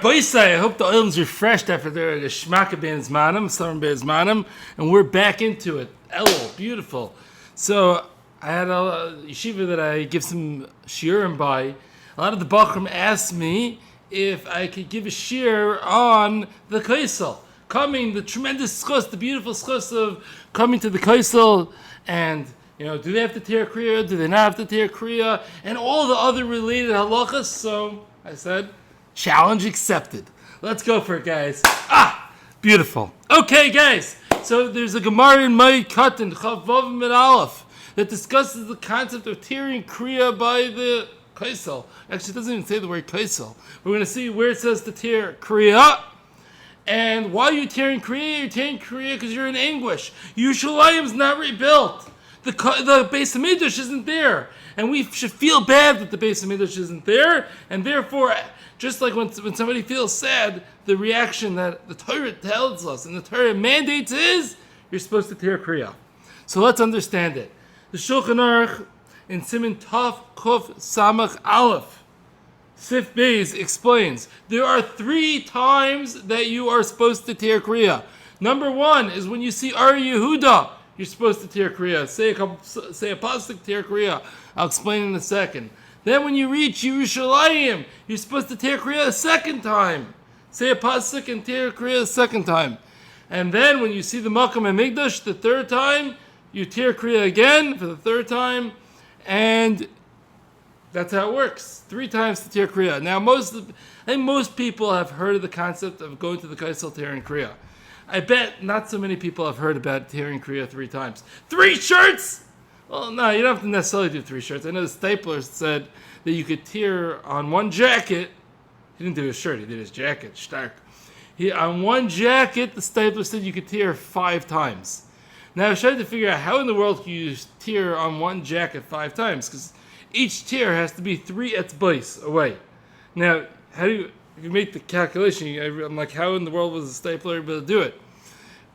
Boisai, I hope the oil's refreshed after the Shmaka Be'ez Manim, Summer Be'ez Manim, and we're back into it. Elul, beautiful. So, I had a yeshiva that I give some shiurim by. A lot of the Bachrim asked me if I could give a shiur on the kosel. The tremendous schus, the beautiful schus of coming to the kosel, and do they have to tear Kriya? Do they not have to tear Kriya? And all the other related halachas. So I said, challenge accepted. Let's go for it, guys. Beautiful. Okay, guys. So there's a Gemara in Ma'id Katan, Chavav Mid Aleph, that discusses the concept of tearing Kriya by the kosel. Actually, it doesn't even say the word kosel. We're going to see where it says to tear Kriya. And why are you tearing Kriya? You're tearing Kriya because you're in anguish. Yerushalayim's not rebuilt. The Beis HaMikdash isn't there. And we should feel bad that the Beis HaMikdash isn't there. And therefore, just like when somebody feels sad, the reaction that the Torah tells us and the Torah mandates is, you're supposed to tear Kriya. So let's understand it. The Shulchan Aruch in Siman Tov Kuf Samach Aleph, Sif Beis, explains there are 3 times that you are supposed to tear Kriya. Number 1 is when you see Ar Yehuda, you're supposed to tear Kriya. Say a pasuk, tear Kriya. I'll explain in a second. Then when you reach Yerushalayim, you're supposed to tear Kriya a second time. Say a pasuk and tear Kriya a second time. And then when you see the Makam HaMikdash the 3rd time, you tear Kriya again for the 3rd time. And that's how it works. 3 times to tear Kriya. Now, I think most people have heard of the concept of going to the kosel tearing Kriya. I bet not so many people have heard about tearing Kriya 3 times. 3 shirts? Well, no, you don't have to necessarily do 3 shirts. I know the stapler said that you could tear on one jacket. He didn't do his shirt, he did his jacket. Stark. On one jacket, the stapler said you could tear 5 times. Now, I was trying to figure out how in the world can you tear on one jacket 5 times, because each tear has to be 3 etzbais away. Now, if you make the calculation, I'm like, how in the world was the stapler able to do it?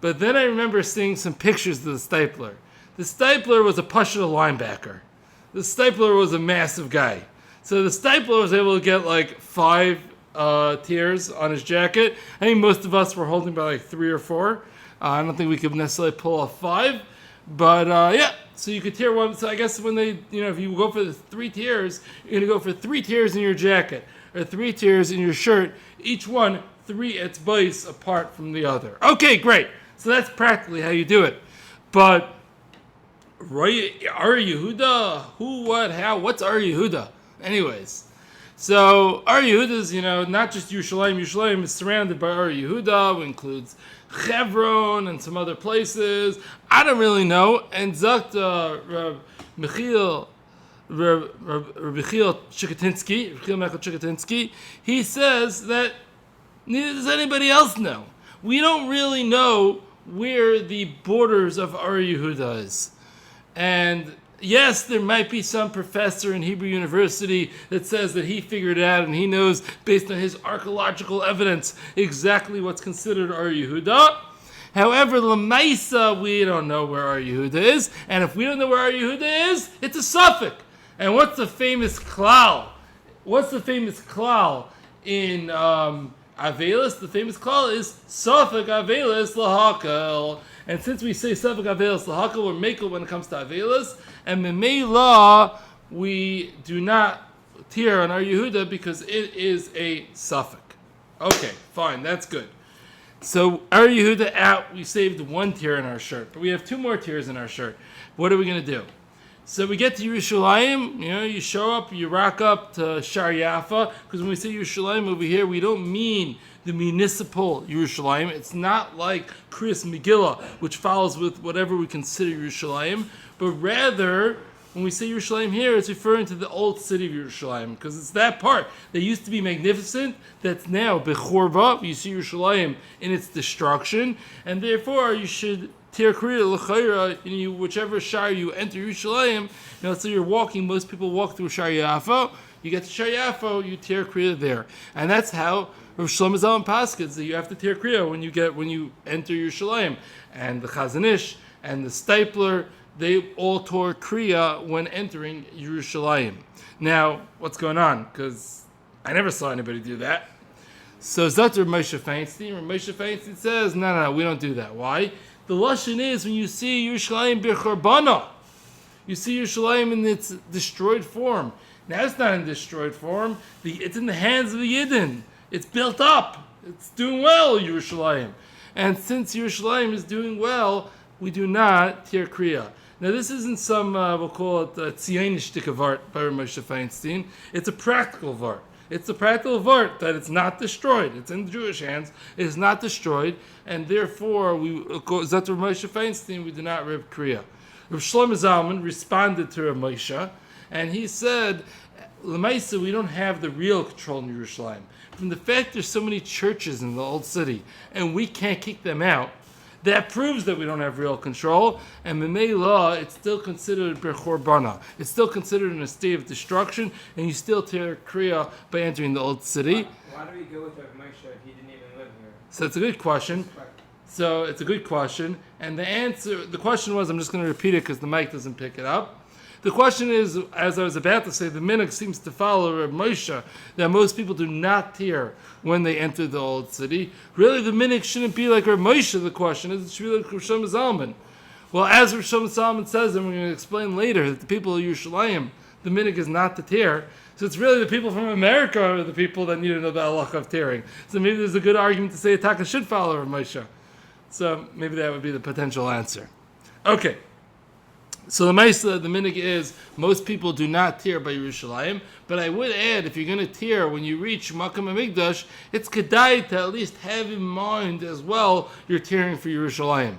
But then I remember seeing some pictures of the stapler. The stapler was a Pashto linebacker. The stapler was a massive guy. So the stapler was able to get like 5 tears on his jacket. I think most of us were holding by like 3 or 4. I don't think we could necessarily pull off 5. But yeah, so you could tear one. So I guess when they, if you go for the 3 tears, you're going to go for 3 tears in your jacket or 3 tears in your shirt. Each one 3 etzbais apart from the other. Okay, great. So that's practically how you do it. But Ar Yehuda, who, what, how? What's Ar Yehuda? Anyways, so Ar Yehuda is, not just Yerushalayim. Yerushalayim is surrounded by Ar Yehuda, which includes Hebron and some other places. I don't really know. And Zakta Michiel Chikatinsky, he says that neither does anybody else know. We don't really know where the borders of Ar Yehuda is. And yes, there might be some professor in Hebrew University that says that he figured it out and he knows, based on his archaeological evidence, exactly what's considered Ar Yehuda. However, Lamaisa, we don't know where Ar Yehuda is. And if we don't know where Ar Yehuda is, it's a suffix. And what's the famous klal? What's the famous klal in Avelis? The famous klal is suffix Avelis lahakel. And since we say suffix Avelis lahakel, we're makel when it comes to Avelis. And Memela, we do not tear on Ar Yehuda because it is a suffix. Okay, fine, that's good. So Ar Yehuda out, we saved 1 tear in our shirt, but we have 2 more tears in our shirt. What are we going to do? So we get to Yerushalayim, you show up, you rock up to Shar Yafa, because when we say Yerushalayim over here, we don't mean the municipal Yerushalayim. It's not like Kriyas Megillah, which follows with whatever we consider Yerushalayim, but rather, when we say Yerushalayim here, it's referring to the old city of Yerushalayim, because it's that part that used to be magnificent, that's now Bechorva. You see Yerushalayim in its destruction, and therefore you should tear Kriya l'chayra, whichever shire you enter Yerushalayim. So you're walking, most people walk through Shar Yafo. You get to Shar Yafo, you tear Kriya there. And that's how Rav Shlomo Zalman paskins that you have to tear Kriya when you enter Yerushalayim. And the Chazon Ish and the stapler, they all tore Kriya when entering Yerushalayim. Now, what's going on? Because I never saw anybody do that. So Zatar Moshe Feinstein says, no, we don't do that. Why? The Lashon is when you see Yerushalayim B'Charbana, you see Yerushalayim in its destroyed form. Now it's not in destroyed form. It's in the hands of the Yidden. It's built up. It's doing well, Yerushalayim. And since Yerushalayim is doing well, we do not tear Kriya. Now this isn't some, we'll call it a Tzionish vart by Moshe Feinstein. It's a practical vart. It's a practical vart that it's not destroyed. It's in the Jewish hands. It is not destroyed. And therefore, Zatar Moshe Feinstein, we do not rib Kriya. Rav Shlomo Zalman responded to Rav Moshe, and he said, L'maisa, we don't have the real control in Yerushalayim. From the fact there's so many churches in the old city, and we can't kick them out, that proves that we don't have real control, and B'mei law, it's still considered B'Chorbana. It's still considered in a state of destruction, and you still tear Kriya by entering the old city. Why do we go with Rav Moshe if he didn't even live here? So it's a good question. So it's a good question, and the question was, I'm just going to repeat it because the mic doesn't pick it up. The question is, as I was about to say, the minhag seems to follow Rav Moshe, that most people do not tear when they enter the old city. Really, the minhag shouldn't be like Rav Moshe, the question is, it should be like Rav Shlomo Zalman. Well, as Rav Shlomo Zalman says, and we're going to explain later, that the people of Yerushalayim, the minhag is not to tear. So it's really the people from America are the people that need to know the halacha of tearing. So maybe there's a good argument to say Taka should follow Rav Moshe. So maybe that would be the potential answer. Okay. So the Maisa, the minhag is, most people do not tear by Yerushalayim, but I would add, if you're going to tear when you reach Makam HaMikdash, it's kedai to at least have in mind as well, you're tearing for Yerushalayim.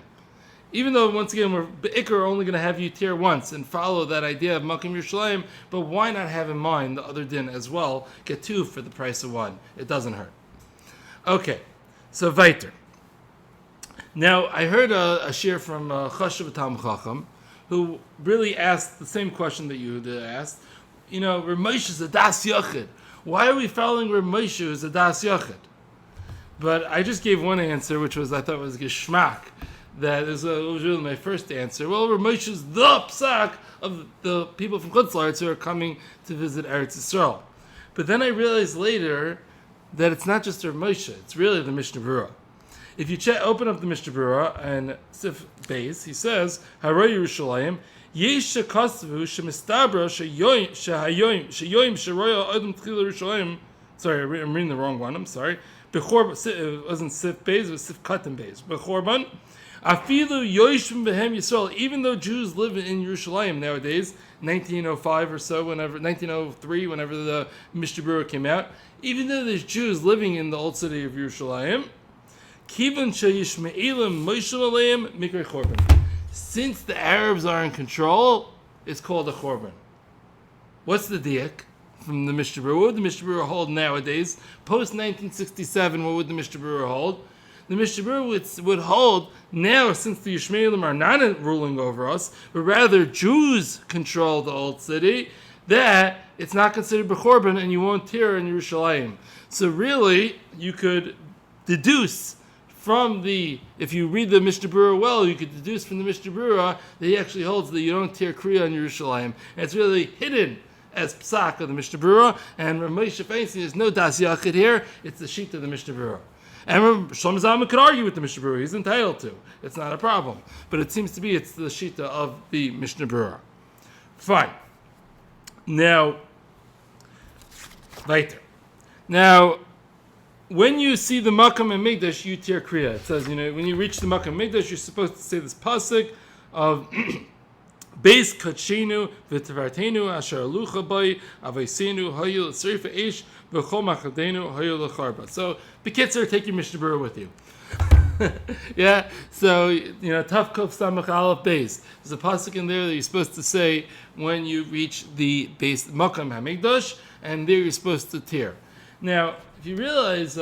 Even though, once again, we're only going to have you tear once and follow that idea of Makam Yerushalayim, but why not have in mind the other din as well? Get two for the price of one. It doesn't hurt. Okay, so weiter. Now, I heard a shiur from Chashav Tam Chacham, who really asked the same question that you asked. You know, Rav Moshe is a das yachid. Why are we following Rav Moshe who's a das yachid? But I just gave one answer, which was, I thought was geschmack. That was really my first answer. Well, Rav Moshe is the psak of the people from Chutz La'aretz who are coming to visit Eretz Yisrael. But then I realized later that it's not just Rav Moshe, it's really the Mishnah Berurah. If you open up the Mishnah Berurah and Sif Beis, he says, Haroy Yerushalayim, Yesh shekasvu shemistabra shehayoim sheroya adam tchila Yerushalayim. Sorry, I'm reading the wrong one. I'm sorry. Bechor, it wasn't Sif Beis, it was Sif Katan Beis. Bechorban, afilu yoishim behem Yisrael. Even though Jews live in Yerushalayim nowadays, 1905 or so, 1903, whenever the Mishnah Berurah came out, even though there's Jews living in the old city of Yerushalayim, since the Arabs are in control, it's called a korban. What's the diak from the Mishnah Berurah? What would the Mishnah Berurah hold nowadays? Post 1967, what would the Mishnah Berurah hold? The Mishnah Berurah would hold now, since the Yishmaelim are not ruling over us, but rather Jews control the old city, that it's not considered b'chorban and you won't tear in Yerushalayim. So really, you could deduce from if you read the Mishnah Berurah well, you could deduce from the Mishnah Berurah that he actually holds that you don't tear Kriya in Yerushalayim. And it's really hidden as psak of the Mishnah Berurah, and Rav Moshe Feinstein, there's no das yachid here, it's the sheet of the Mishnah Berurah. And Rav Shlomo Zalman could argue with the Mishnah Berurah, he's entitled to. It's not a problem. But it seems to be it's the shita of the Mishnah Berurah. Fine. Now, weiter. Now, when you see the Makam and Mikdash, you tear Kriya. It says, when you reach the Makam and Mikdash, you're supposed to say this pasuk of Beis Kachinu v'Tevartenu Asher Alucha Bay Avaisenu Hayil Tzrifa Eish V'Chol Machadenu Hayil Lecharba. So, Bekitzer, take your Mishnah Berurah with you. Yeah, so Tav Kof Samach Aleph Beis. There's a pasuk in there that you're supposed to say when you reach the Beis Makam HaMikdash, and there you're supposed to tear. Now, if you realize,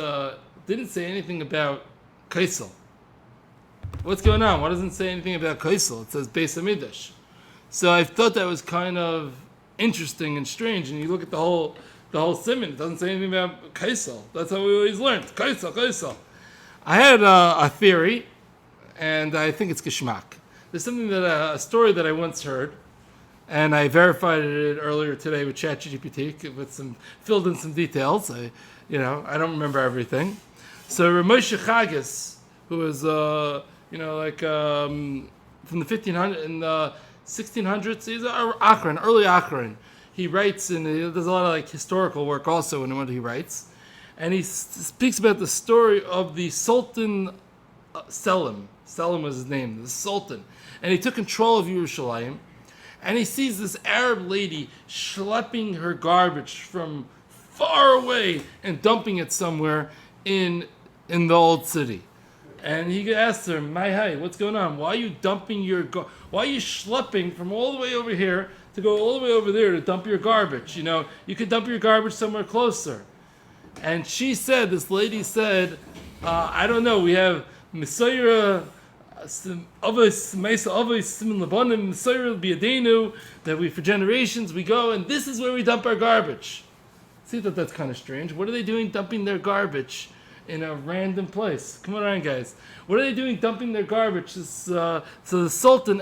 didn't say anything about kosel. What's going on? Why doesn't it say anything about kosel? It says Beis Hamikdash. So I thought that was kind of interesting and strange. And you look at the whole siman, it doesn't say anything about kosel. That's how we always learned. Kosel. I had a theory, and I think it's geschmack. There's something a story that I once heard, and I verified it earlier today with ChatGPT with filled in some details. I don't remember everything. So Ramosha Chagas, who was from the 1500s and 1600s, he's early Akron. He writes and he does a lot of historical work also in what he writes, and he speaks about the story of the Sultan Selim. Selim was his name, the Sultan, and he took control of Yerushalayim, and he sees this Arab lady schlepping her garbage from far away and dumping it somewhere in the old city. And he asks her, "My what's going on? Why are you dumping why are you schlepping from all the way over here to go all the way over there to dump your garbage? You could dump your garbage somewhere closer." And this lady said, "I don't know. We have Messiah, that we for generations we go, and this is where we dump our garbage." See that's kind of strange. What are they doing dumping their garbage in a random place? Come on, guys. What are they doing dumping their garbage? So the Sultan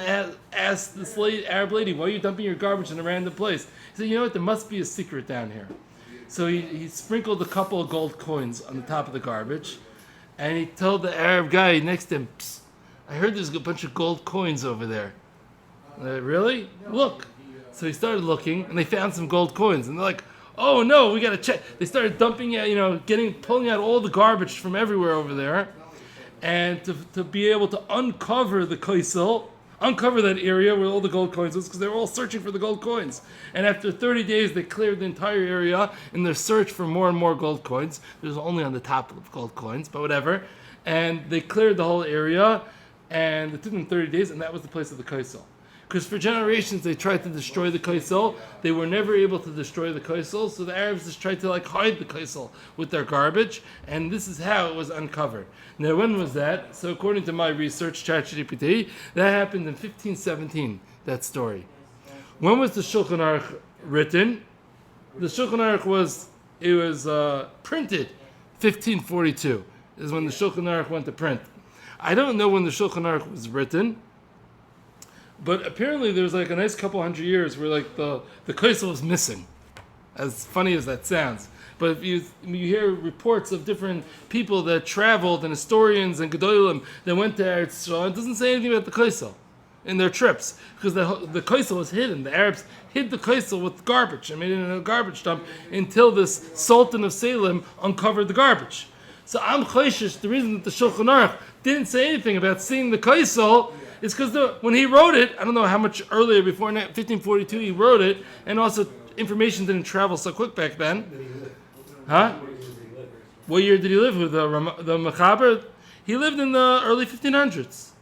asked this Arab lady, "Why are you dumping your garbage in a random place?" He said, "You know what? There must be a secret down here." So he sprinkled a couple of gold coins on the top of the garbage, and he told the Arab guy next to him, "Psst, I heard there's a bunch of gold coins over there." Really? Look. So he started looking, and they found some gold coins, and they're like, "Oh no, we gotta check." They started dumping out, pulling out all the garbage from everywhere over there, and to be able to uncover the kosel, uncover that area where all the gold coins was, because they were all searching for the gold coins. And after 30 days, they cleared the entire area in their search for more and more gold coins. There's only on the top of gold coins, but whatever. And they cleared the whole area, and it took them 30 days, and that was the place of the kosel. Because for generations they tried to destroy the kosel. They were never able to destroy the kosel, so the Arabs just tried to hide the kosel with their garbage, and this is how it was uncovered. Now, when was that? So according to my research, ChatGPT, that happened in 1517, that story. When was the Shulchan Aruch written? The Shulchan Aruch was printed 1542, is when the Shulchan Aruch went to print. I don't know when the Shulchan Aruch was written, but apparently there's a nice couple hundred years where the kosel was missing. As funny as that sounds. But if you hear reports of different people that traveled and historians and gedolim that went to Eretz Yisrael, it doesn't say anything about the kosel in their trips, because the kosel was hidden. The Arabs hid the kosel with garbage and made it in a garbage dump until this Sultan of Salem uncovered the garbage. So I'm choishish, the reason that the Shulchan Aruch didn't say anything about seeing the kosel is because when he wrote it, I don't know how much earlier, before 1542 he wrote it, and also information didn't travel so quick back then. Huh? What year did he live with the Mechaber? He lived in the early 1500s. It's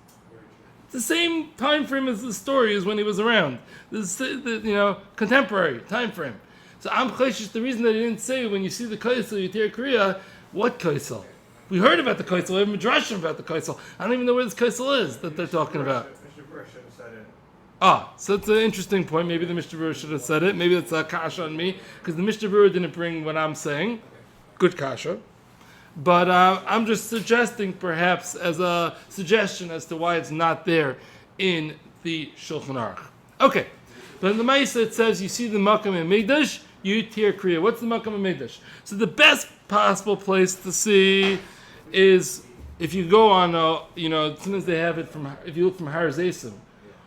the same time frame as the story is when he was around. This is contemporary time frame. So I'm choishish, the reason that he didn't say when you see the kosel, you hear Kriya, what kosel? We heard about the kosel. We have midrashim about the kosel. I don't even know where this kosel is that they're talking about. Mr. Burr should have said it. So it's an interesting point. Maybe the Mr. Brewer should have said it. Maybe it's a kasha on me, because the Mr. Brewer didn't bring what I'm saying. Good kasha. But I'm just suggesting, perhaps, as a suggestion as to why it's not there in the Shulchan Aruch. Okay. But in the Maisa it says, you see the Makam and Migdash, you tear Kriya. What's the Makam and Migdash? So the best possible place to see is if you go on, sometimes they have it if you look from Har Zesim,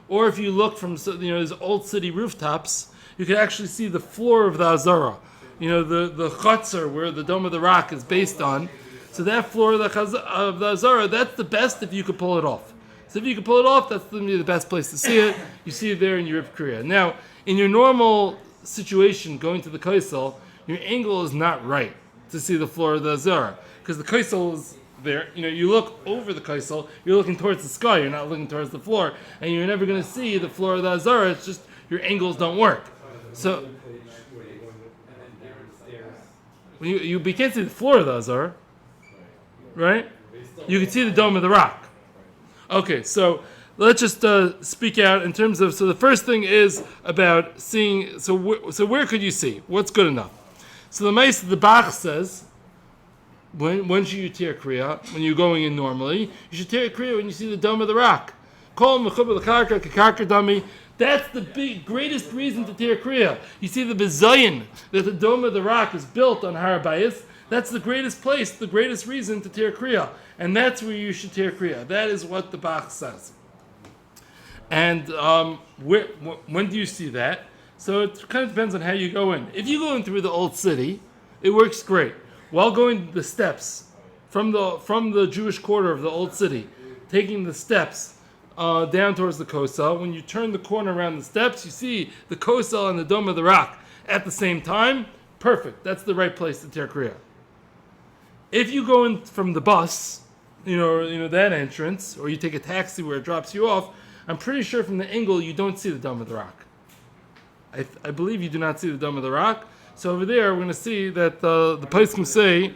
or if you look from these old city rooftops, you can actually see the floor of the Azara. The chutzner where the Dome of the Rock is based on. So that floor of the Azara, that's the best if you could pull it off. So if you can pull it off, that's going to be the best place to see it. You see it there in your Kriya. Now, in your normal situation going to the kosel, your angle is not right to see the floor of the Azara, because the kosel is there. You look over the kosel, you're looking towards the sky, you're not looking towards the floor, and you're never going to see the floor of the Azara. It's just your angles don't work. So you can't see the floor of the Azara, right? You can see the Dome of the Rock. Okay, so let's just speak out in terms of. So the first thing is about seeing. So where could you see? What's good enough? So the Bach says, when should you tear Kriya? When you're going in normally, you should tear Kriya when you see the Dome of the Rock. Call mechuber l'karka kakarka dami. That's the greatest reason to tear Kriya. You see the Bezayin, that the Dome of the Rock is built on Har Bayis. That's the greatest place, the greatest reason to tear Kriya. And that's where you should tear Kriya. That is what the Bach says. And when do you see that? So it kind of depends on how you go in. If you go in through the old city, it works great. While going the steps from the Jewish quarter of the old city, taking the steps down towards the kosel, when you turn the corner around the steps, you see the kosel and the Dome of the Rock at the same time. Perfect. That's the right place to tear Kriya. If you go in from the bus, you know that entrance, or you take a taxi where it drops you off, I'm pretty sure from the angle you don't see the Dome of the Rock. I believe you do not see the Dome of the Rock. So over there, we're going to see that the place can say,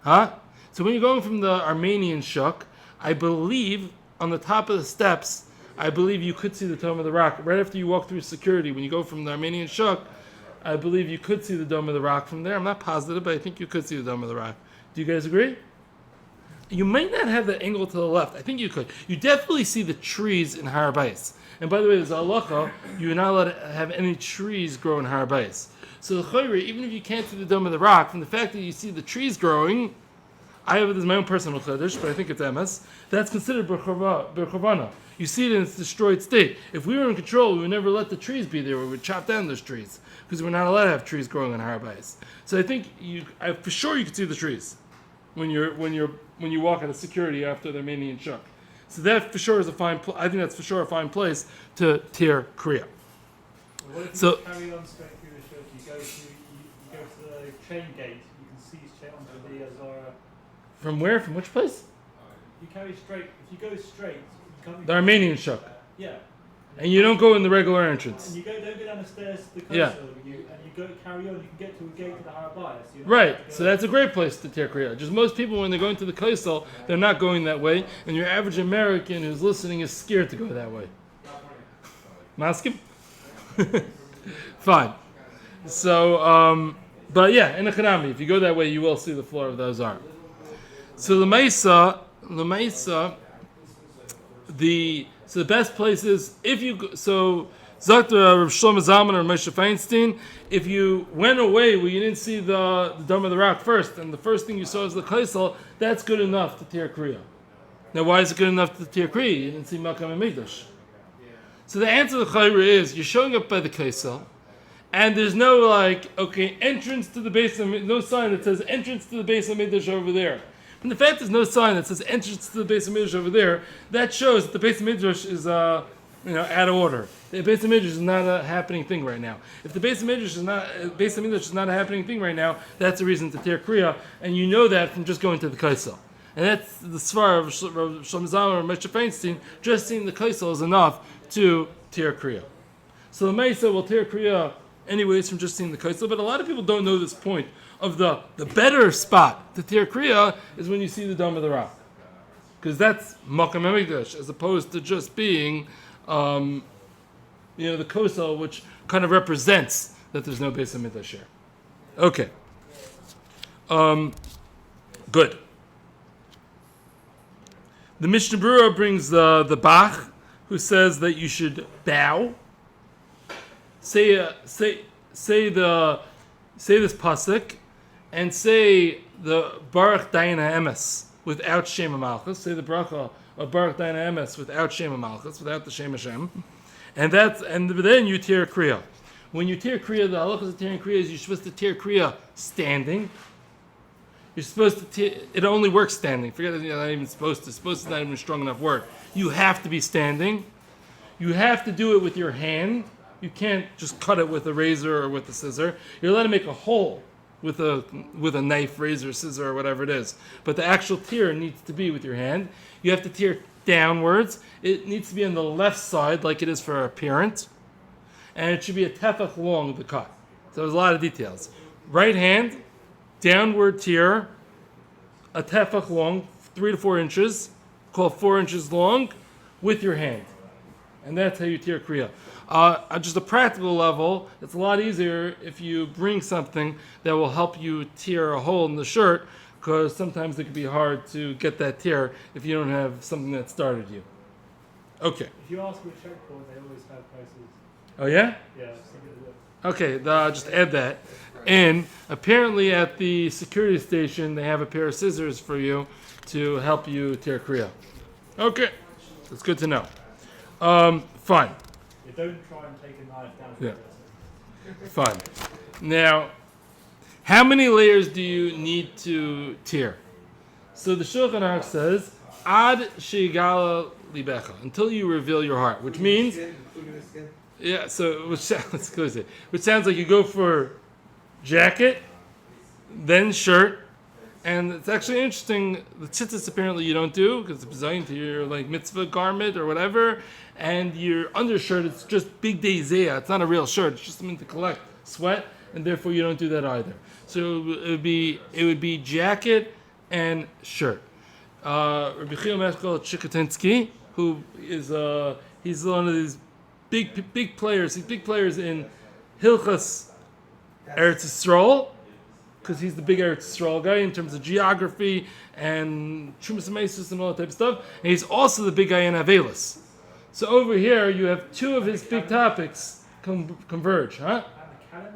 huh? So when you're going from the Armenian shuk, I believe on the top of the steps, I believe you could see the Dome of the Rock. Right after you walk through security, when you go from the Armenian shuk, I believe you could see the Dome of the Rock from there. I'm not positive, but I think you could see the Dome of the Rock. Do you guys agree? You might not have the angle to the left. I think you could. You definitely see the trees in Har Bayis. And by the way, there's a halacha, you're not allowed to have any trees grow in Har Bayis. So the chayre, even if you can't see the Dome of the Rock, from the fact that you see the trees growing, this is my own personal chiddush, but I think it's emes, that's considered b'chavana. You see it in its destroyed state. If we were in control, we would never let the trees be there. We would chop down those trees because we're not allowed to have trees growing on Har Bayis. So I think for sure you can see the trees when you walk out of security after the Armenian shuk. So that for sure is I think that's for sure a fine place to tear Kriya. What if So you carry on straight through the shuk, you go to the train gate, you can see straight onto the Azara. from where? From which place? You carry straight, if you go straight, you come. The Armenian shuk. Yeah. And you don't go in the regular entrance. And you don't go down the stairs to the kosel, Yeah. and you go carry on, you can get to a gate to the Har Bayis. Right, so that's a great place to tear Kriya. Just most people, when they're going to the kosel, they're not going that way, and your average American who's listening is scared to go that way. Maskim? Fine. So, but yeah, in the Chanami, if you go that way, you will see the floor of the Azar. So the Mesa, the best place is if you go, so Zakt Rav Shlomo Zalman or Moshe Feinstein, if you went away where you didn't see the Dome of the Rock first, and the first thing you saw is the kosel, that's good enough to tear Kriya. Now, why is it good enough to tear Kriya? You didn't see Makam and Mikdash. So the answer to the Chayra is you're showing up by the kosel, and there's no entrance to the base of no sign that says entrance to the base of Mikdash over there. And the fact there's no sign that says entrance to the base of Midrash over there, that shows that the base of Midrash is out of order. The base of Midrash is not a happening thing right now. If the base of Midrash is not a happening thing right now, that's a reason to tear Kriya, and you know that from just going to the kosel. And that's the svar of Shlomo Zalman or Moshe Feinstein. Just seeing the kosel is enough to tear Kriya. So the Mesa will tear Kriya anyways from just seeing the kosel, but a lot of people don't know this point of the better spot to tear Kriya is when you see the Dome of the Rock, because that's Makam HaMikdash as opposed to just being the kosel, which kind of represents that there's no Beis HaMikdash here. Okay. Good. The Mishnah Berurah brings the Bach, who says that you should bow. Say this pasuk, and say the Baruch Dayan HaEmes without Shem HaMalchus. Say the bracha of Baruch Dayan HaEmes without Shem HaMalchus, without the Shem Hashem. And then you tear Kriya. When you tear Kriya, the halachas of tearing Kriya is you're supposed to tear Kriya standing. You're supposed to tear, it only works standing. Forget it, you're not even supposed to. Supposed to not even a strong enough word. You have to be standing. You have to do it with your hand. You can't just cut it with a razor or with a scissor. You're allowed to make a hole with a knife, razor, scissor, or whatever it is. But the actual tear needs to be with your hand. You have to tear downwards. It needs to be on the left side, like it is for a parent. And it should be a tefach long, the cut. So there's a lot of details. Right hand, downward tear, a tefach long, 3 to 4 inches, called 4 inches long, with your hand. And that's how you tear Kriya. On just a practical level, it's a lot easier if you bring something that will help you tear a hole in the shirt, because sometimes it can be hard to get that tear if you don't have something that started you. Okay. If you ask for a checkpoint, they always have prices. Oh yeah? Yeah, so give it a look. Okay, I'll just add that. And apparently at the security station, they have a pair of scissors for you to help you tear Kriya. Okay, that's good to know. Fine. You don't try and take a knife down. Yeah. Fine. Now, how many layers do you need to tear? So the Shulchan Aruch says, Ad shigala libecha, until you reveal your heart, which means, yeah. So which sounds like you go for jacket, then shirt, and it's actually interesting. The tzitzis apparently you don't do because it's designed to your like mitzvah garment or whatever, and your undershirt it's just big day zayah. It's not a real shirt. It's just something to collect sweat, and therefore you don't do that either. So it would be jacket and shirt. Rabbi Chiya Meshkel Chikatinsky, who is he's one of these big players. He's big players in Hilchas Eretz Yisrael, because he's the big Eretz Yisrael guy in terms of geography and Trumas Mesis and all that type of stuff. And he's also the big guy in Avelis. So over here you have two of his big topics converge, huh? And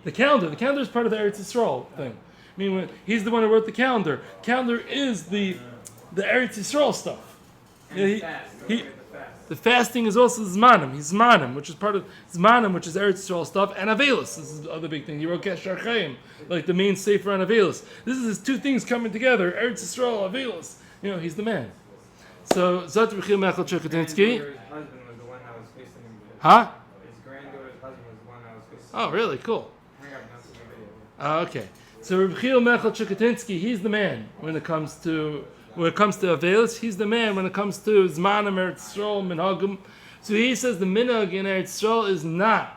the calendar, no? The calendar is part of the Eretz Yisrael thing. I mean, he's the one who wrote the calendar. Calendar is the Eretz Yisrael stuff. And Yeah, fast. Don't he- forget the fast. The fasting is also Zmanim. He's Zmanim, which is part of Zmanim, which is Eretz Yisrael stuff, and Avelis. This is the other big thing. He wrote Kesher Chaim, like the main sefer on Avelis. This is his two things coming together: Eretz Yisrael, Avelis. He's the man. So Zot Rechil Mechel Chukatinsky, His husband was the one that was facing him. huh? His granddaughter's husband was the one that was facing him. Oh, really? Cool. I think I've done some video. Okay. So Rechil Mechel Chukatinsky, he's the man when it comes to Avelis. He's the man when it comes to Zmanim, Eretz Yisrael, Minhagim. So he says the minhag in Eretz Yisrael is not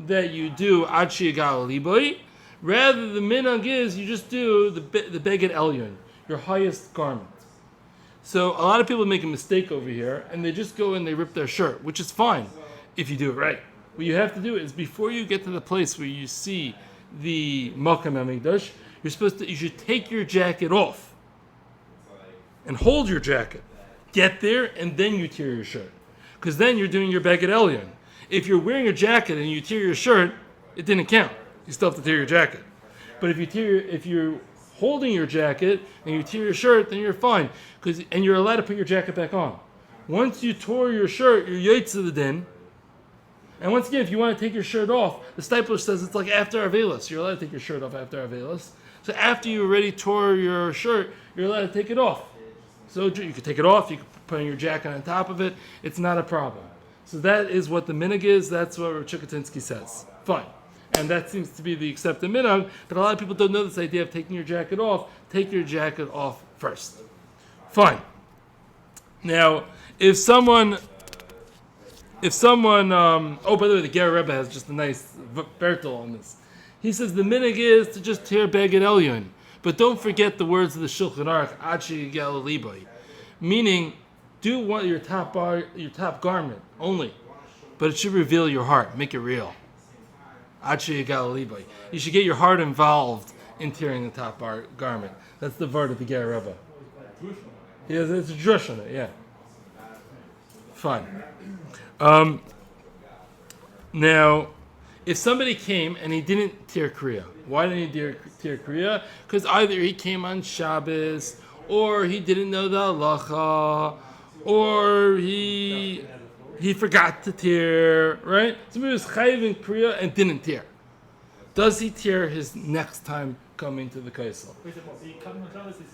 that you do Ad Sheyagal Liboy. Rather, the minhag is you just do the Beged Elyon, your highest garment. So a lot of people make a mistake over here, and they just go and they rip their shirt, which is fine if you do it right. What you have to do is before you get to the place where you see the Makam HaMikdash, you should take your jacket off and hold your jacket. Get there, and then you tear your shirt. Because then you're doing your Beged Elyon. If you're wearing a jacket and you tear your shirt, it didn't count. You still have to tear your jacket. But if you're holding your jacket and you tear your shirt, then you're fine. And you're allowed to put your jacket back on. Once you tore your shirt, you're Yotze the din. And once again, if you want to take your shirt off, the Stipler says it's like after Avelis. You're allowed to take your shirt off after Avelis. So after you already tore your shirt, you're allowed to take it off. So you can take it off, you can put your jacket on top of it. It's not a problem. So that is what the minhag is. That's what Chukatinsky says. Fine. And that seems to be the accepted minhag. But a lot of people don't know this idea of taking your jacket off. Take your jacket off first. Fine. Now, if someone, oh, by the way, the Ger Rebbe has just a nice bertel on this. He says the minhag is to just tear Beged Elyon. But don't forget the words of the Shulchan Aruch, Ad Sheyagal Liboy. Meaning, do your top garment only, but it should reveal your heart, make it real. Ad Sheyagal Liboy. You should get your heart involved in tearing the top garment. That's the word of the Ger Rebbe. Yeah, it's a drush on it. Yeah. Fine. Now, if somebody came and he didn't tear Kriya, why didn't he tear Kriya? Because either he came on Shabbos, or he didn't know the halacha, or he forgot to tear, right? Somebody was chayiv in Kriya and didn't tear. Does he tear his next time coming to the kosel? Wait a minute, the coming on Shabbos is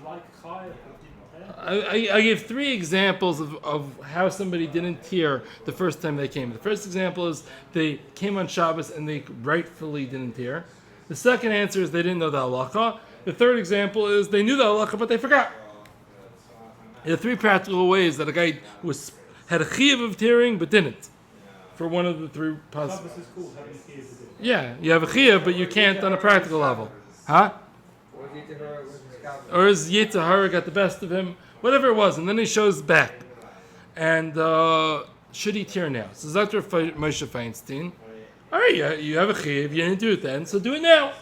like Chai that didn't tear? I give three examples of how somebody didn't tear the first time they came. The first example is they came on Shabbos and they rightfully didn't tear. The second answer is they didn't know the halacha. The third example is they knew the halacha but they forgot. There are three practical ways that a guy had a chiyuv of tearing but didn't. For one of the three possible. Shabbos is called having a kid to do. Yeah, you have a chiyuv but you can't on a practical level. Huh? Or his Yetzer Hara got the best of him, whatever it was, and then he shows back. And should he tear now? So Dr. Moshe Feinstein, all right, you have a chiyuv, you didn't do it then, so do it now.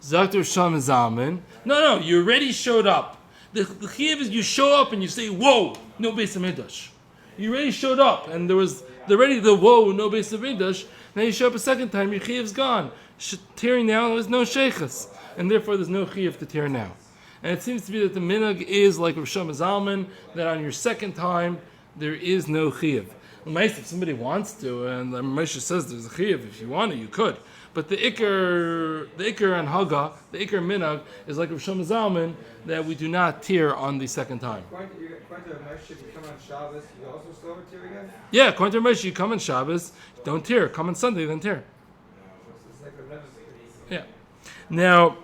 Dr. Sham Zalman, no, you already showed up. The chiyuv is you show up and you say, whoa, no Beis HaMikdash. You already showed up and there was already the whoa, no Beis HaMikdash. Now you show up a second time, your chiyuv's gone. Tearing now, there's no sheikhus. And therefore there's no chiyuv to tear now. And it seems to be that the minhag is like Rav Shlomo Zalman, that on your second time, there is no chiyuv. If somebody wants to, and Moshe says there's a chiyuv, if you want to, you could. But the ikar and haga, the ikar minhag, is like Rav Shlomo Zalman, that we do not tear on the second time. According to Moshe, if you come on Shabbos, you also still have a tear again? Yeah, according to Moshe, you come on Shabbos, don't tear. Come on Sunday, then tear. It's like a never. Yeah. Now,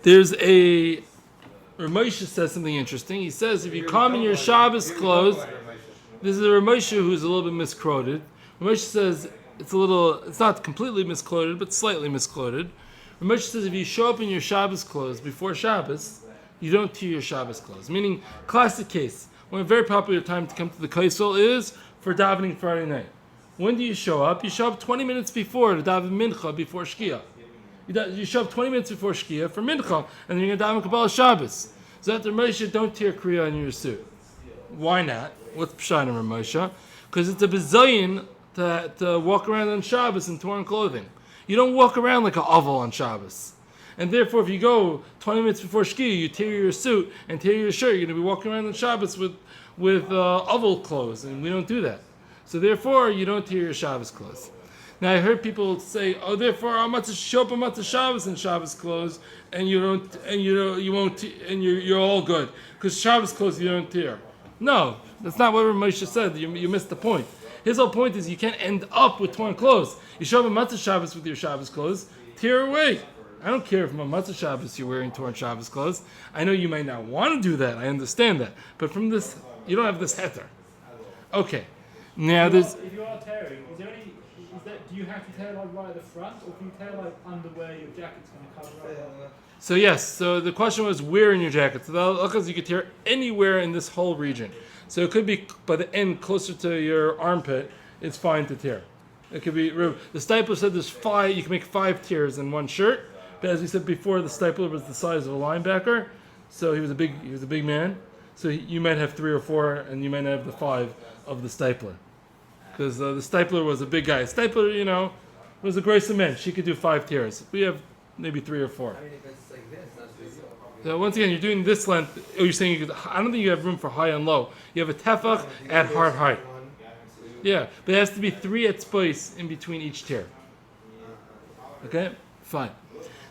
there's a Rav Moshe says something interesting. He says if you come in your Shabbos clothes, this is a Rav Moshe who's a little bit misquoted. Rav Moshe says it's not completely misquoted, but slightly misquoted. Rav Moshe says if you show up in your Shabbos clothes before Shabbos, you don't tear your Shabbos clothes. Meaning, classic case, one very popular time to come to the kosel is for davening Friday night. When do you show up? You show up 20 minutes before to daven mincha before shkia. You show up 20 minutes before shkia for mincha, and then you're going to daven Kabbalah Shabbos. So after Moshe, don't tear Kriya in your suit. Why not? What's pshat in Moshe? Because it's a bezayin to walk around on Shabbos in torn clothing. You don't walk around like an oval on Shabbos. And therefore, if you go 20 minutes before shkia, you tear your suit and tear your shirt, you're going to be walking around on Shabbos with oval clothes, and we don't do that. So therefore, you don't tear your Shabbos clothes. Now I heard people say, "Oh, therefore I'm going to show up on Shabbos in Shabbos clothes, and you don't, and you won't, and you're all good because Shabbos clothes you don't tear." No, that's not what Moshe said. You missed the point. His whole point is you can't end up with torn clothes. You show up on Shabbos with your Shabbos clothes, tear away. I don't care if on Matzah Shabbos you're wearing torn Shabbos clothes. I know you might not want to do that. I understand that, but from this, you don't have this heter. Okay. Now there's. If you are tearing, do you have to tear like right at the front, or can you tear like under where your jacket's going to cover up? So yes, so the question was where in your jacket. So the halacha is you could tear anywhere in this whole region. So it could be by the end closer to your armpit. It's fine to tear. It could be. The stipler said there's 5. You can make 5 tears in one shirt. But as we said before, the stipler was the size of a linebacker, so he was a big man. So you might have 3 or 4, and you might not have the 5 of the stipler. Because the stipler was a big guy. Stipler, was a grace of men. She could do 5 tears. We have maybe 3 or 4. I mean, if it's like this, that's the deal. So once again, you're doing this length. Oh, you're saying I don't think you have room for high and low. You have a tefach at heart height. Yeah, but it has to be 3 at space in between each tear. Okay, fine.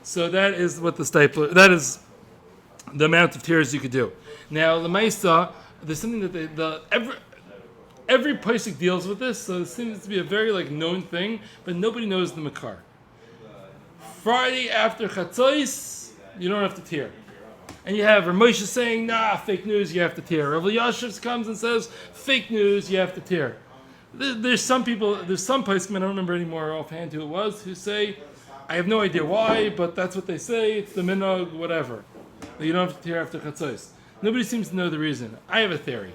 So that is what the stipler. That is the amount of tears you could do. Now the Maisa, there's something that every pasuk deals with this, so it seems to be a very known thing, but nobody knows the makar. Friday after Chatzos, you don't have to tear. And you have Rav Moshe saying, nah, fake news, you have to tear. Rav Yashiv comes and says, fake news, you have to tear. There's some poskim, I don't remember anymore offhand who it was, who say, I have no idea why, but that's what they say, it's the minhag, whatever. That you don't have to tear after Chatzos. Nobody seems to know the reason. I have a theory.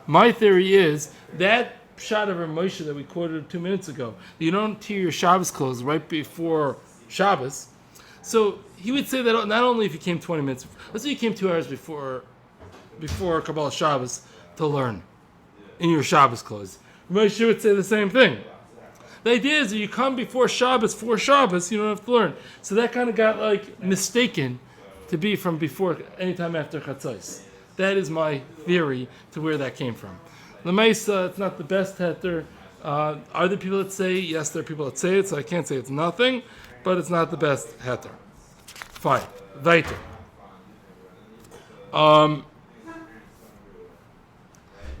My theory is that shot of Rav Moshe that we quoted 2 minutes ago, that you don't tear your Shabbos clothes right before Shabbos. So he would say that not only if you came 20 minutes, let's say you came 2 hours before Kabbalah Shabbos to learn in your Shabbos clothes. Rav Moshe would say the same thing. The idea is that you come before Shabbos, for Shabbos, you don't have to learn. So that kind of got mistaken to be from before, anytime after Chatzos. That is my theory to where that came from. L'maisa, it's not the best heter. Are there people that say, yes, there are people that say it, so I can't say it's nothing, but it's not the best heter. Fine. Weiter.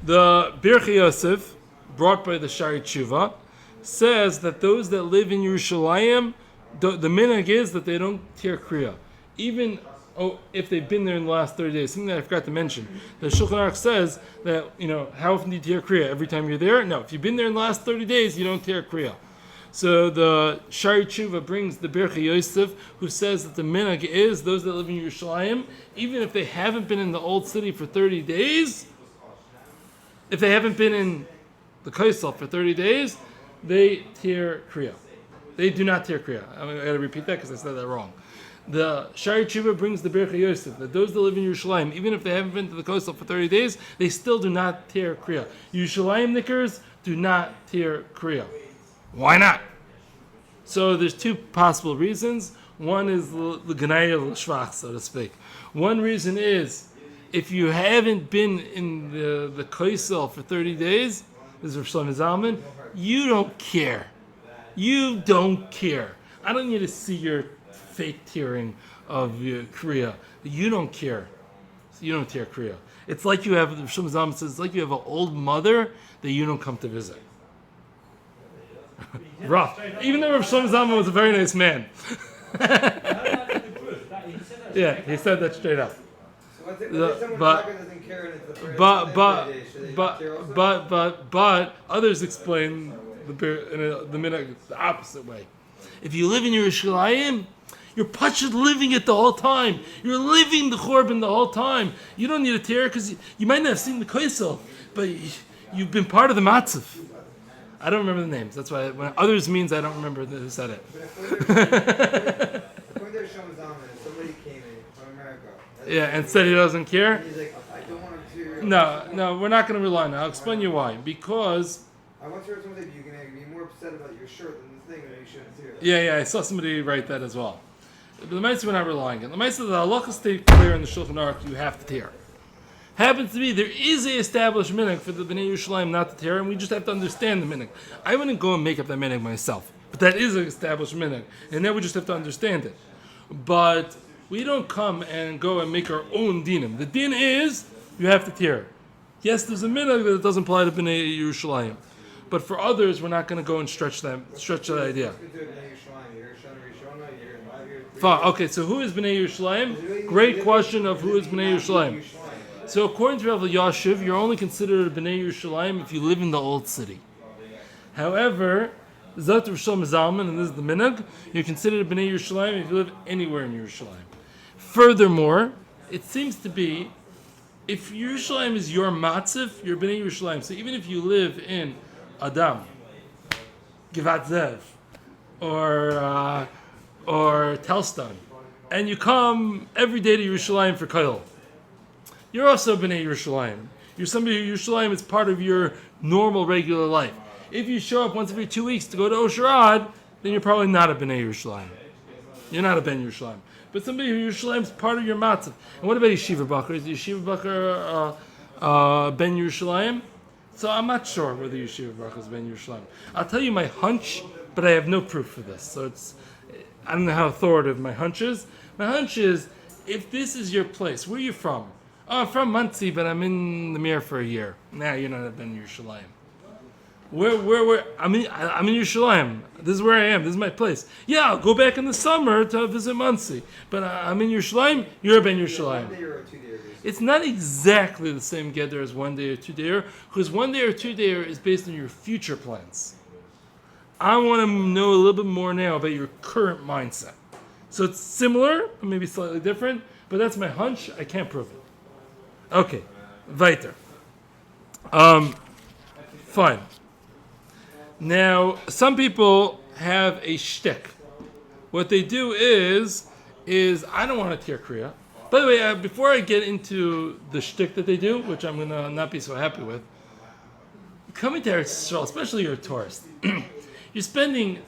The Birchei Yosef, brought by the Shari Tshuva, says that those that live in Yerushalayim, the minhag is that they don't tear Kriya. Even if they've been there in the last 30 days. Something that I forgot to mention. The Shulchan Aruch says that, how often do you tear Kriya? Every time you're there? No, if you've been there in the last 30 days, you don't tear Kriya. So the Shari Tshuva brings the Birchei Yosef, who says that the minhag is those that live in Yerushalayim, even if they haven't been in the old city for 30 days, if they haven't been in the kosel for 30 days, they tear Kriya. They do not tear Kriya. I got to repeat that because I said that wrong. The Shari Tshuva brings the Bercha Yosef that those that live in Yerushalayim, even if they haven't been to the kosel for 30 days, they still do not tear Kriya. Yerushalayim nickers do not tear Kriya. Why not? So there's two possible reasons. One is the Ganaya L'Shvach, so to speak. One reason is if you haven't been in the kosel for 30 days, this is Rav Shlomo Zalman, you don't care. You don't care. I don't need to see your fake tearing of your Kriya. You don't care. So you don't tear Kriya. It's like you have, Rav Shlomo Zalman says, it's like you have an old mother that you don't come to visit. Rough. Even though Rav Shlomo Zalman was a very nice man. Yeah, he said that straight up. But others explain the minhag the opposite way. If you live in Yerushalayim, you're pashut living it the whole time. You're living the korban the whole time. You don't need a tear because you might not have seen the kosel, but you've been part of the matzav. I don't remember the names. That's why when others means I don't remember who said it. Somebody came in from America. Yeah, and said he doesn't care. He's like, I don't want to. No, we're not going to rely on it. I'll explain you why. Because I once heard somebody you're going to be more upset about your shirt than the thing that you shouldn't do. yeah, I saw somebody write that as well. But the Maisa we're not relying on. The Maisa the halacha state clear in the Shulchan Aruch you have to tear. Happens to be there is a established minhag for the Bnei Yerushalayim not to tear, and we just have to understand the minhag. I wouldn't go and make up that minhag myself, but that is an established minhag, and now we just have to understand it. But we don't come and go and make our own dinim. The din is you have to tear. Yes, there's a minhag that doesn't apply to Bnei Yerushalayim, but for others we're not going to go and stretch that idea. Fine. Okay, so who is Bnei Yerushalayim? Great question of who is Bnei Yerushalayim. So according to Rav Yashiv, you're only considered a Bnei Yerushalayim if you live in the old city. However, Zot Rav Shlomo Zalman, and this is the minhag, you're considered a Bnei Yerushalayim if you live anywhere in Yerushalayim. Furthermore, it seems to be, if Yerushalayim is your matzav, you're Bnei Yerushalayim. So even if you live in Adam, Givat Zev, or Telstone, and you come every day to Yerushalayim for Koil, you're also Bnei Yerushalayim. You're somebody who Yerushalayim is part of your normal, regular life. If you show up once every 2 weeks to go to Osherad, then you're probably not a Bnei Yerushalayim. You're not a Ben Yerushalayim. But somebody who Yerushalayim is part of your matzav. And what about Yeshiva Bakar? Is the Yeshiva Bakar Ben Yerushalayim? So I'm not sure whether Yeshiva Bakar is Ben Yerushalayim. I'll tell you my hunch, but I have no proof for this. So I don't know how authoritative my hunch is. My hunch is, if this is your place, where are you from? Oh, I'm from Monsey, but I'm in the Mir for a year. Nah, you're not a Ben Yerushalayim. Where? I'm in Yerushalayim. This is where I am. This is my place. Yeah, I'll go back in the summer to visit Monsey. But I'm in Yerushalayim. You're a Ben Yerushalayim. 1 day or 2 days. It's not exactly the same gather as 1 day or 2 day, because 1 day or 2 day is based on your future plans. I want to know a little bit more now about your current mindset. So it's similar, but maybe slightly different. But that's my hunch. I can't prove it. Okay, weiter. Fine. Now, some people have a shtick. What they do is I don't want to tear Kriya. By the way, before I get into the shtick that they do, which I'm going to not be so happy with, coming to Eretz Yisrael, especially you're a tourist, you're spending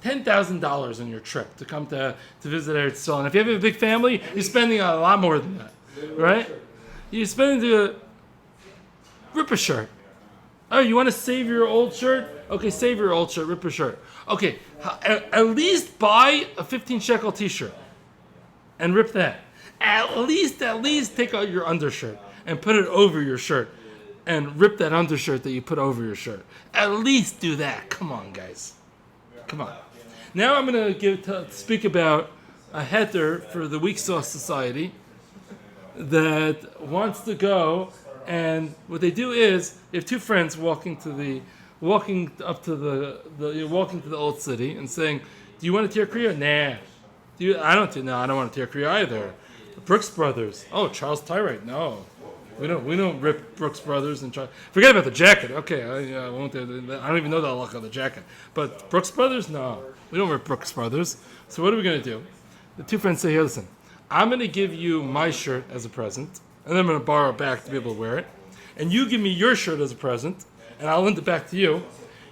$10,000 on your trip to come to visit Eretz Yisrael. And if you have a big family, you're spending a lot more than that, right? You're spending to rip a shirt. Oh, you want to save your old shirt? Okay, save your old shirt, rip a shirt. Okay, at least buy a 15 shekel t-shirt and rip that. At least take out your undershirt and put it over your shirt and rip that undershirt that you put over your shirt. At least do that. Come on, guys. Come on. Now I'm going to speak about a heter for the Weak Sauce Society that wants to go, and what they do is they have two friends walking to the old city and saying, "Do you want to tear Kriya?" Nah. I don't want to tear Kriya either. The Brooks Brothers. Oh, Charles Tyrite. No. We don't rip Brooks Brothers and try. Forget about the jacket. Okay, I won't. I don't even know the look of the jacket. But Brooks Brothers, no, we don't rip Brooks Brothers. So what are we gonna do? the two friends say, here, listen, I'm going to give you my shirt as a present, and then I'm going to borrow it back to be able to wear it. And you give me your shirt as a present, and I'll lend it back to you.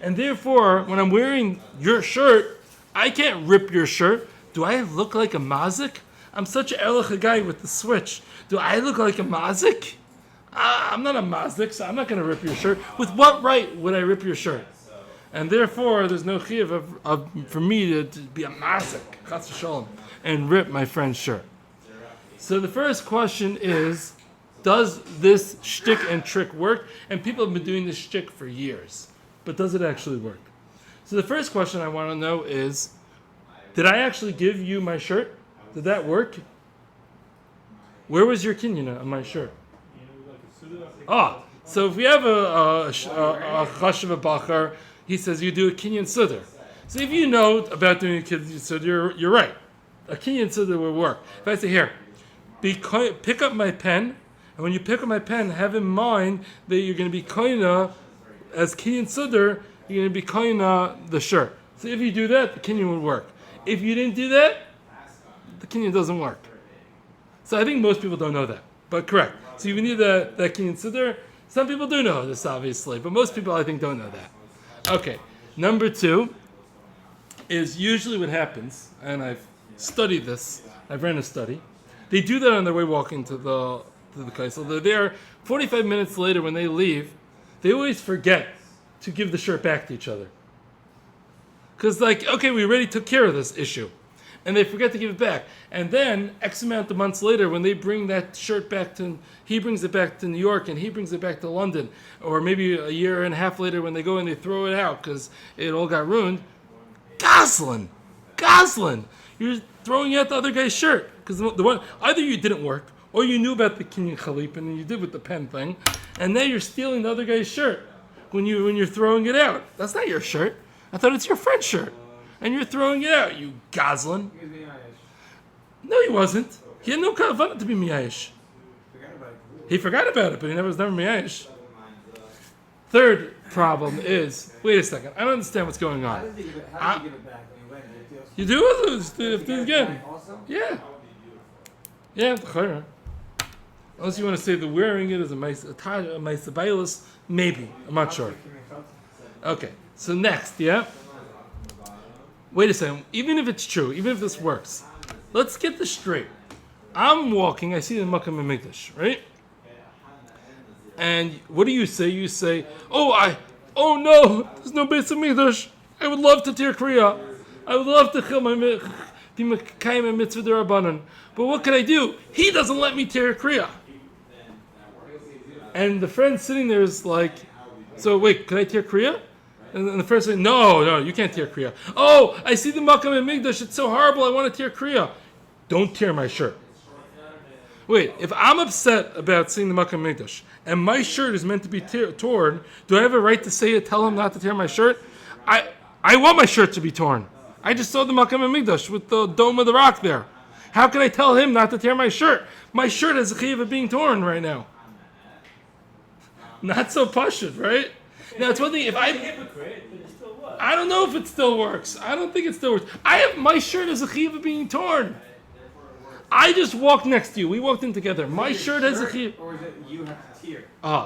And therefore, when I'm wearing your shirt, I can't rip your shirt. Do I look like a mazik? I'm such an erlich guy with the switch. Do I look like a mazik? I'm not a mazik, so I'm not going to rip your shirt. With what right would I rip your shirt? And therefore, there's no chiyuv for me to be a mazik, chas v'sholom, and rip my friend's shirt. So the first question is, does this shtick and trick work? And people have been doing this shtick for years. But does it actually work? So the first question I want to know is, did I actually give you my shirt? Did that work? Where was your kinyan on my shirt? So if we have a chashav bachar, he says you do a kinyan sudar. So if you know about doing a kinyan sudar, you're right. A kinyan sudar will work. If I say here, pick up my pen, and when you pick up my pen, have in mind that you're going to be koina as kinyan sudar. You're going to be koina the shirt. So if you do that, the kinyan would work. If you didn't do that, the kinyan doesn't work. So I think most people don't know that, but correct. So you need that kinyan sudar. Some people do know this, obviously, but most people I think don't know that. Okay, number 2 is usually what happens, and I've studied this. I've ran a study. They do that on their way walking to the kosel. They're there 45 minutes later when they leave. They always forget to give the shirt back to each other. Because okay, we already took care of this issue. And they forget to give it back. And then, X amount of months later, when they bring that shirt back he brings it back to New York and he brings it back to London. Or maybe a year and a half later when they go and they throw it out because it all got ruined. Goslin! You're throwing out the other guy's shirt. Because the one, either you didn't work, or you knew about the kinyan chalip and you did with the pen thing, and now you're stealing the other guy's shirt when you're throwing it out. That's not your shirt. I thought it's your friend's shirt. And you're throwing it out, you goslin. No, he wasn't. He had no kavanah to be miyayish. He forgot about it, but he was never miyayish. Third problem is, wait a second, I don't understand what's going on. How did you give it back when you went? You do it again. Yeah. Yeah, unless you want to say the wearing it is a ma'asabaylis, maybe. I'm not sure. Okay, so next, yeah? Wait a second, even if it's true, even if this works, let's get this straight. I'm walking, I see the Makam and Mikdash, right? And what do you say? You say, oh no, there's no Beis Hamikdash. I would love to tear Kriya. I would love to kill my mitzvah derabanan. But what can I do? He doesn't let me tear Kriya. And the friend sitting there is like, so wait, can I tear Kriya? And the friend says, no, you can't tear Kriya. Oh, I see the Makam and Migdash. It's so horrible. I want to tear Kriya. Don't tear my shirt. Wait, if I'm upset about seeing the Makam and Migdash and my shirt is meant to be torn, do I have a right to say it, tell him not to tear my shirt? I want my shirt to be torn. I just saw the Makam and Migdash with the dome of the rock there. How can I tell him not to tear my shirt? My shirt has a chiyuv of being torn right now. Not so pashut, right? Now it's one thing if I don't know if it still works. I don't think it still works. My shirt has a chiyuv of being torn. I just walked next to you. We walked in together. My shirt has a chiyuv. Or is it you have to tear?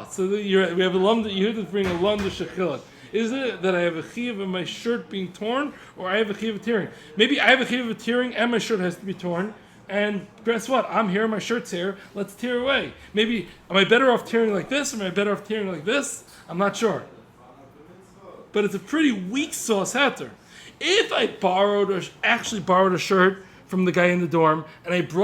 So we have a lumd. You have to bring a lumd of shechila. Is it that I have a chiyuv of my shirt being torn, or I have a chiyuv of tearing? Maybe I have a chiyuv of tearing, and my shirt has to be torn. And guess what? I'm here. My shirt's here. Let's tear away. Maybe am I better off tearing like this, or am I better off tearing like this? I'm not sure. But it's a pretty weak sauce heter. If I actually borrowed a shirt from the guy in the dorm, and I brought